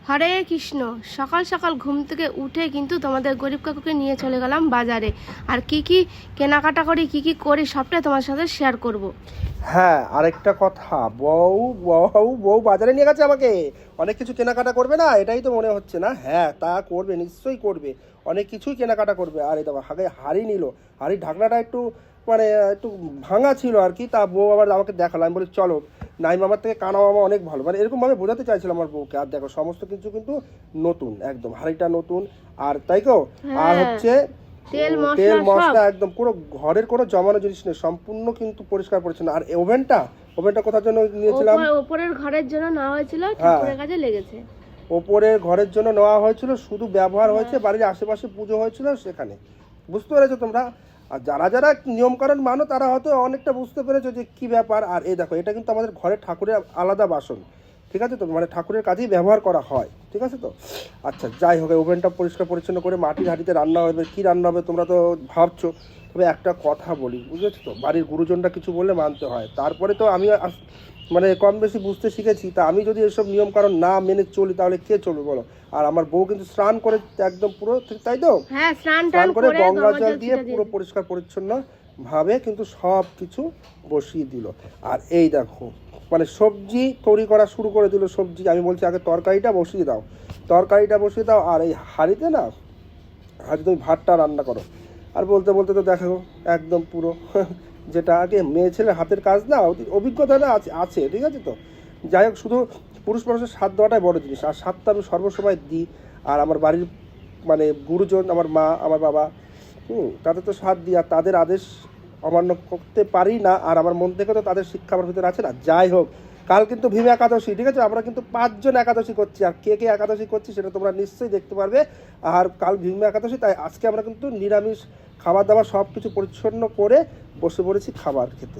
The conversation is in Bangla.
হরে কৃষ্ণ। সকাল সকাল ঘুম থেকে উঠে কিন্তু তোমাদের গরিব কাকুকে নিয়ে চলে গেলাম বাজারে। আর কি কি কেনাকাটা করি, কি কি করি, সবটাই তোমার সাথে শেয়ার করব। হ্যাঁ, আরেকটা কথা, বউ বউ বউ বাজারে নিয়ে গেছে আমাকে। অনেক কিছু কেনাকাটা করবে না, এটাই তো মনে হচ্ছে না? হ্যাঁ, তা করবে, নিশ্চয়ই করবে। অনেক কিছুই কেনাকাটা করবে। আর এই দেখো, আগে হাঁড়ি নিল। হাঁড়ির ঢাকনাটা একটু মানে একটু ভাঙা ছিল আর কি। তা বউ আবার আমাকে দেখালো। আমি বলি চলো, নাই মামার থেকে কানা মামা অনেক ভালো, মানে এরকমভাবে বোঝাতে চাইছিলাম আমার বউকে। আর দেখো, সমস্ত কিছু কিন্তু নতুন, একদম হাঁড়িটা নতুন। আর তাই তো। আর হ্যাঁ, হচ্ছে তেল তেল মশলা সব। মশলা একদম পুরো ঘরের কোনো জমানো জিনিস নেই, সম্পূর্ণ কিন্তু পরিষ্কার পরিচ্ছন্ন। আর ওভেনটা ওভেনটা কোথার জন্য নিয়েছিলাম? ওপরের ঘরের জন্য নেওয়া হয়েছিল, হ্যাঁ, ঠাকুরের কাছে লেগেছে। ওপরের ঘরের জন্য নেওয়া হয়েছিল, শুধু ব্যবহার হ্যাঁ। হয়েছে বাড়ির আশেপাশে পুজো হয়েছিল সেখানে। বুঝতে পেরেছো তোমরা? আর যারা যারা নিয়মকানুন মানো তারা হয়তো অনেকটা বুঝতে পেরেছো যে কি ব্যাপার। আর এই দেখো, এটা কিন্তু আমাদের ঘরের ঠাকুরের আলাদা বাসন, ঠিক আছে তো, মানে ঠাকুরের কাজেই ব্যবহার করা হয়, ঠিক আছে তো। আচ্ছা, যাই হোক, ওভেনটা পরিষ্কার পরিচ্ছন্ন করে মাটির হাঁড়িতে রান্না হবে। কি রান্না হবে তোমরা তো ভাবছো। তবে একটা কথা বলি, বুঝেছো তো, বাড়ির গুরুজনরা কিছু বললে মানতে হয়। তারপরে তো আমি মানে কম বেশি বুঝতে শিখেছি। তা আমি যদি এসব নিয়ম কারণ না মেনে চলি তাহলে কে চলবে বলো? আর আমার বউ কিন্তু স্নান করে একদম পুরো, তাই তো, হ্যাঁ, স্নান স্নান করে গঙ্গা গঙ্গা জল জল দিয়ে ছিটা পুরো পরিষ্কার পরিচ্ছন্ন ভাবে কিন্তু সব কিছু বসিয়ে দিল। আর এই দেখো, মানে সবজি তৈরি করা শুরু করে দিল। সবজি, আমি বলছি আগে তরকারিটা বসিয়ে দাও, তরকারিটা বসিয়ে দাও। আর এই হাঁড়িতে না, আজ তুমি ভাতটা রান্না করো। আর বলতে বলতে তো দেখো একদম পুরো যেটা আগে মেয়ে ছেলের হাতের কাজ না, অভিজ্ঞতা না আছে আছে, ঠিক আছে তো। যাই হোক, শুধু পুরুষ মানুষের স্বাদ দেওয়াটাই বড় জিনিস। আর স্বাদটা আমি সর্বসময় দিই। আর আমার বাড়ির মানে গুরুজন, আমার মা, আমার বাবা, তাদের তো স্বাদ দিই। আর তাদের আদেশ অমান্য করতে পারি না। আর আমার মন থেকে তো তাদের শিক্ষা আমার ভিতরে আছে না। যাই হোক, কাল কিন্তু ভীম একাদশী, ঠিক আছে? আমরা কিন্তু 5 জন একাদশী করছি। আর কে কে একাদশী করছি সেটা তোমরা নিশ্চয়ই দেখতে পারবে। আর কাল ভীম একাদশী, তাই আজকে আমরা কিন্তু নিরামিষ খাবার দাবার সব কিছু পরিচ্ছন্ন করে বসে পড়েছি খাবার খেতে।